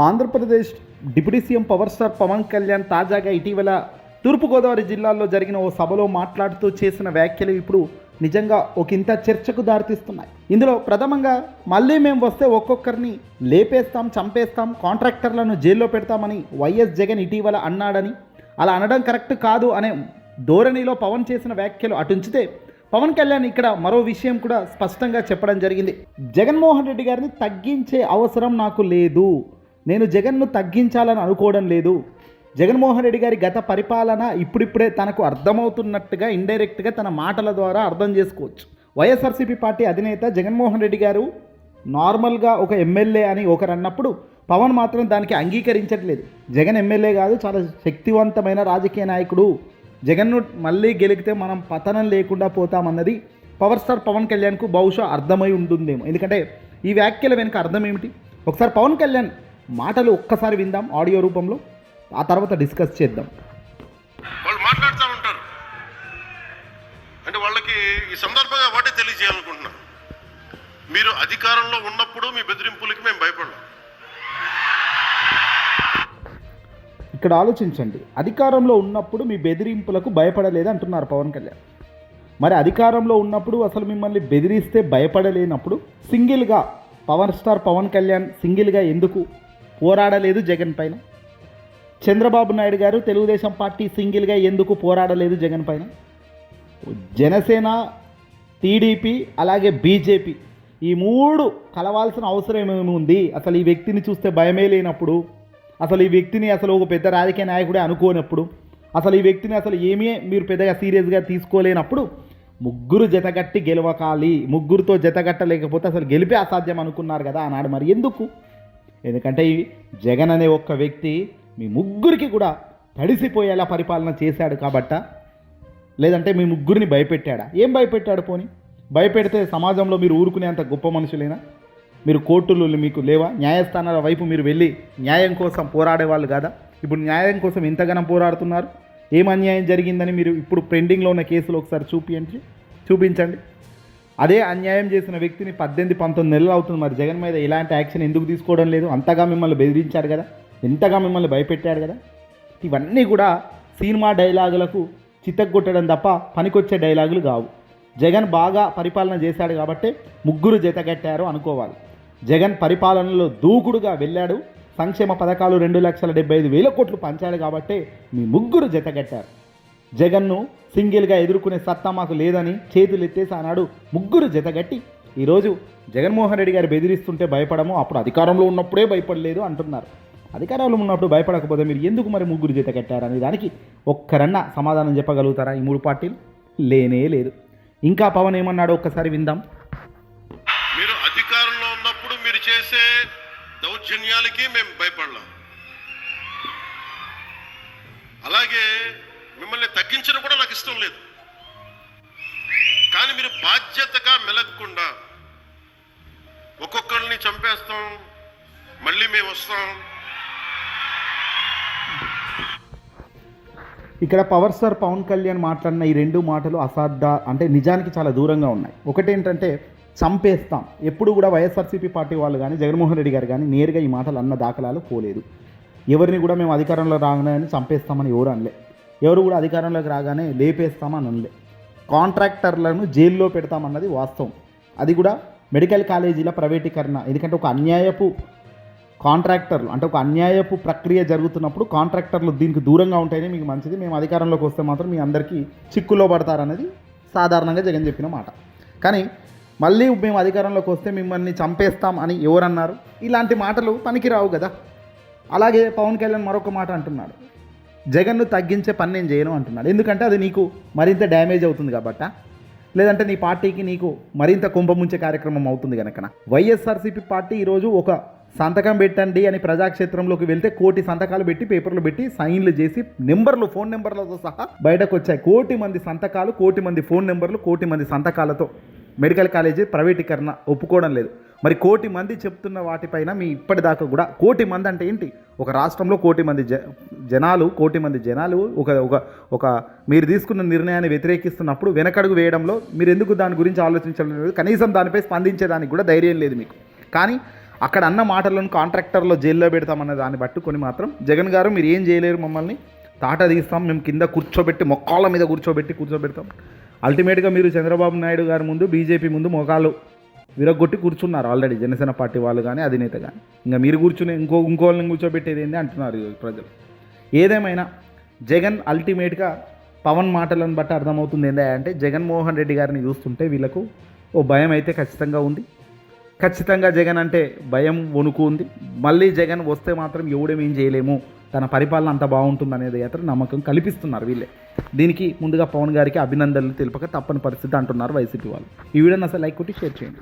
Andhra Pradesh deputy CM power star Pawan Kalyan తాజాగా ఇటీవల తూర్పుగోదావరి జిల్లాలో జరిగిన ఓ సభలో మాట్లాడుతూ చేసిన వ్యాఖ్యలు ఇప్పుడు నిజంగా ఒకంత చర్చకు దారితీస్తున్నాయి. ఇందులో ప్రథమంగా మళ్ళీ మేము వస్తే ఒక్కొక్కరిని లేపేస్తాం, చంపేస్తాం, కాంట్రాక్టర్లను జైల్లో పెడతామని వైఎస్ జగన్ ఇటీవల అన్నాడని, అలా అనడం కరెక్ట్ కాదు అనే ధోరణిలో పవన్ చేసిన వ్యాఖ్యలు అటుంచితే పవన్ కళ్యాణ్ ఇక్కడ మరో విషయం కూడా స్పష్టంగా చెప్పడం జరిగింది. జగన్మోహన్ రెడ్డి గారిని తగ్గించే అవసరం నాకు లేదు, నేను జగన్ను తగ్గించాలని అనుకోవడం లేదు. జగన్మోహన్ రెడ్డి గారి గత పరిపాలన ఇప్పుడిప్పుడే తనకు అర్థమవుతున్నట్టుగా ఇండైరెక్ట్గా తన మాటల ద్వారా అర్థం చేసుకోవచ్చు. వైఎస్ఆర్సీపీ పార్టీ అధినేత జగన్మోహన్ రెడ్డి గారు నార్మల్గా ఒక ఎమ్మెల్యే అని ఒకరు అన్నప్పుడు పవన్ మాత్రం దానికి అంగీకరించట్లేదు. జగన్ ఎమ్మెల్యే కాదు, చాలా శక్తివంతమైన రాజకీయ నాయకుడు, జగన్ను మళ్ళీ గెలిగితే మనం పతనం లేకుండా పోతామన్నది పవర్ స్టార్ పవన్ కళ్యాణ్కు బహుశా అర్థమై ఉంటుందేమో. ఎందుకంటే ఈ వ్యాఖ్యల వెనుక అర్థం ఏమిటి, ఒకసారి పవన్ కళ్యాణ్ మాటలు ఒక్కసారి విందాం ఆడియో రూపంలో, ఆ తర్వాత డిస్కస్ చేద్దాం. వాళ్ళు మాట్లాడుతూ ఉంటారు అంటే వాళ్ళకి ఈ సందర్భంగా ఒకటే తెలియజేయాలనుకుంటున్నాను, మీరు అధికారంలో ఉన్నప్పుడు మీ బెదిరింపులకి మేము భయపడలేం. ఇక్కడ ఆలోచించండి, అధికారంలో ఉన్నప్పుడు మీ బెదిరింపులకు భయపడలేదు అంటున్నారు పవన్ కళ్యాణ్. మరి అధికారంలో ఉన్నప్పుడు అసలు మిమ్మల్ని బెదిరిస్తే భయపడలేనప్పుడు సింగిల్గా పవర్ స్టార్ పవన్ కళ్యాణ్ సింగిల్గా ఎందుకు పోరాడలేదు జగన్ పైన? చంద్రబాబు నాయుడు గారు తెలుగుదేశం పార్టీ సింగిల్గా ఎందుకు పోరాడలేదు జగన్ పైన? జనసేన, టీడీపీ అలాగే బీజేపీ ఈ మూడు కలవాల్సిన అవసరం ఏమి ఉంది? అసలు ఈ వ్యక్తిని చూస్తే భయమే లేనప్పుడు, అసలు ఈ వ్యక్తిని అసలు ఒక పెద్ద రాజకీయ నాయకుడే అనుకోనప్పుడు, అసలు ఈ వ్యక్తిని అసలు ఏమీ మీరు పెద్దగా సీరియస్గా తీసుకోలేనప్పుడు ముగ్గురు జతగట్టి గెలవకాలి, ముగ్గురితో జతగట్టలేకపోతే అసలు గెలిపే అసాధ్యం అనుకున్నారు కదా ఆనాడు. మరి ఎందుకు? ఎందుకంటే ఈ జగన్ అనే ఒక్క వ్యక్తి మీ ముగ్గురికి కూడా తడిసిపోయేలా పరిపాలన చేశాడు కాబట్ట, లేదంటే మీ ముగ్గురిని భయపెట్టాడా? ఏం భయపెట్టాడు? పోని భయపెడితే సమాజంలో మీరు ఊరుకునేంత గొప్ప మనుషులేనా? మీరు కోర్టులు మీకు లేవా? న్యాయస్థానాల వైపు మీరు వెళ్ళి న్యాయం కోసం పోరాడేవాళ్ళు కాదా? ఇప్పుడు న్యాయం కోసం ఎంతగానో పోరాడుతున్నారు. ఏం అన్యాయం జరిగిందని మీరు ఇప్పుడు పెండింగ్లో ఉన్న కేసులు ఒకసారి చూపించండి. అదే అన్యాయం చేసిన వ్యక్తిని 18-19 నెలలు అవుతుంది. మరి జగన్ మీద ఇలాంటి యాక్షన్ ఎందుకు తీసుకోవడం లేదు? అంతగా మిమ్మల్ని బెదిరించాడు కదా, ఎంతగా మిమ్మల్ని భయపెట్టాడు కదా. ఇవన్నీ కూడా సినిమా డైలాగులకు చిత్తగొట్టడం తప్ప పనికొచ్చే డైలాగులు కావు. జగన్ బాగా పరిపాలన చేశాడు కాబట్టి ముగ్గురు జతగట్టారు అనుకోవాలి. జగన్ పరిపాలనలో దూకుడుగా వెళ్ళాడు, సంక్షేమ పథకాలు 2,75,000 కోట్లు పంచాడు కాబట్టి మీ ముగ్గురు జతగట్టారు. జగన్ను సింగిల్గా ఎదుర్కొనే సత్తా మాకు లేదని చేతులు ఎత్తేసి ఆనాడు ముగ్గురు జతగట్టి ఈరోజు జగన్మోహన్ రెడ్డి గారు బెదిరిస్తుంటే భయపడము, అప్పుడు అధికారంలో ఉన్నప్పుడే భయపడలేదు అంటున్నారు. అధికారంలో ఉన్నప్పుడు భయపడకపోతే మీరు ఎందుకు మరి ముగ్గురు జతగట్టారనే దానికి ఒక్కరన్నా సమాధానం చెప్పగలుగుతారా ఈ మూడు పార్టీలు? లేనే లేదు. ఇంకా పవన్ ఏమన్నాడో ఒక్కసారి విందాం. మీరు అధికారంలో ఉన్నప్పుడు మీరు చేసే దౌర్జన్యాలకి మేము భయపడలేం, అలాగే మిమ్మల్ని తగ్గించడం కూడా నాకు ఇష్టం లేదు. కానీ మీరు బాధ్యతగా మెలగకుండా ఒక్కొక్కరిని చంపేస్తాం, మళ్ళీ మేము వస్తాం. ఇక్కడ పవర్ స్టార్ పవన్ కళ్యాణ్ మాట్లాడిన ఈ రెండు మాటలు అంటే నిజానికి చాలా దూరంగా ఉన్నాయి. ఒకటేంటంటే చంపేస్తాం. ఎప్పుడు కూడా వైఎస్ఆర్సీపీ పార్టీ వాళ్ళు కానీ జగన్మోహన్ రెడ్డి గారు కానీ నేరుగా ఈ మాటలు అన్న దాఖలాలు పోలేదు. ఎవరిని కూడా మేము అధికారంలో రాగానే చంపేస్తామని ఎవరు అనలే, ఎవరు కూడా అధికారంలోకి రాగానే లేపేస్తామని అనలే. కాంట్రాక్టర్లను జైల్లో పెడతామన్నది వాస్తవం. అది కూడా మెడికల్ కాలేజీల ప్రైవేటీకరణ. ఎందుకంటే ఒక అన్యాయపు కాంట్రాక్టర్లు అంటే ఒక అన్యాయపు ప్రక్రియ జరుగుతున్నప్పుడు కాంట్రాక్టర్లు దీనికి దూరంగా ఉంటేనే మీకు మంచిది, మేము అధికారంలోకి వస్తే మాత్రం మీ అందరికీ చిక్కులో పడతారనేది సాధారణంగా జగన్ చెప్పిన మాట. కానీ మళ్ళీ మేము అధికారంలోకి వస్తే మిమ్మల్ని చంపేస్తాం అని ఎవరన్నారు? ఇలాంటి మాటలు పనికిరావు కదా. అలాగే పవన్ కళ్యాణ్ మరొక మాట అంటున్నాడు, జగన్ను తగ్గించే పని నేను చేయను అంటున్నాడు. ఎందుకంటే అది నీకు మరింత డ్యామేజ్ అవుతుంది కాబట్టా, లేదంటే నీ పార్టీకి నీకు మరింత కుంభముంచే కార్యక్రమం అవుతుంది కనుక. వైఎస్ఆర్సీపీ పార్టీ ఈరోజు ఒక సంతకం పెట్టండి అని ప్రజాక్షేత్రంలోకి వెళ్తే 1 కోటి సంతకాలు పెట్టి పేపర్లు పెట్టి సైన్లు చేసి నెంబర్లు, ఫోన్ నెంబర్లతో సహా బయటకు వచ్చాయి. 1 కోటి మంది సంతకాలు, 1 కోటి మంది ఫోన్ నెంబర్లు, 1 కోటి మంది సంతకాలతో మెడికల్ కాలేజీ ప్రైవేటీకరణ ఒప్పుకోవడం లేదు. మరి 1 కోటి మంది చెప్తున్న వాటిపైన మీ ఇప్పటిదాకా కూడా 1 కోటి మంది అంటే ఏంటి? ఒక రాష్ట్రంలో 1 కోటి మంది జనాలు 1 కోటి మంది జనాలు ఒక మీరు తీసుకున్న నిర్ణయాన్ని వ్యతిరేకిస్తున్నప్పుడు వెనకడుగు వేయడంలో మీరు ఎందుకు దాని గురించి ఆలోచించడం లేదు? కనీసం దానిపై స్పందించేదానికి కూడా ధైర్యం లేదు మీకు. కానీ అక్కడ అన్న మాటలను కాంట్రాక్టర్లో జైల్లో పెడతామన్న దాన్ని పట్టుకొని మాత్రం జగన్ గారు మీరు ఏం చేయలేరు, మమ్మల్ని తాట తీస్తాం, మేము కింద కూర్చోబెట్టి మొక్కాళ్ళ మీద కూర్చోబెడతాం. అల్టిమేట్గా మీరు చంద్రబాబు నాయుడు గారి ముందు బీజేపీ ముందు మొఖాలు విరగొట్టి కూర్చున్నారు ఆల్రెడీ జనసేన పార్టీ వాళ్ళు కానీ అధినేత కానీ. ఇంకా మీరు కూర్చుని ఇంకోళ్ళని కూర్చోబెట్టేది ఏంటి అంటున్నారు ప్రజలు. ఏదేమైనా జగన్ అల్టిమేట్గా పవన్ మాటలను బట్టి అర్థమవుతుంది ఏంటంటే జగన్మోహన్ రెడ్డి గారిని చూస్తుంటే వీళ్ళకు ఓ భయం అయితే ఖచ్చితంగా ఉంది. ఖచ్చితంగా జగన్ అంటే భయం, వణుకు ఉంది. మళ్ళీ జగన్ వస్తే మాత్రం ఎవడేమేం చేయలేము, తన పరిపాలన అంత బాగుంటుంది అనేది అయితే నమ్మకం కల్పిస్తున్నారు వీళ్ళే. దీనికి ముందుగా పవన్ గారికి అభినందనలు తెలుపక తప్పని పరిస్థితి అంటున్నారు వైసీపీ వాళ్ళు. ఈ వీడియోని అసలు లైక్ కొట్టి షేర్ చేయండి.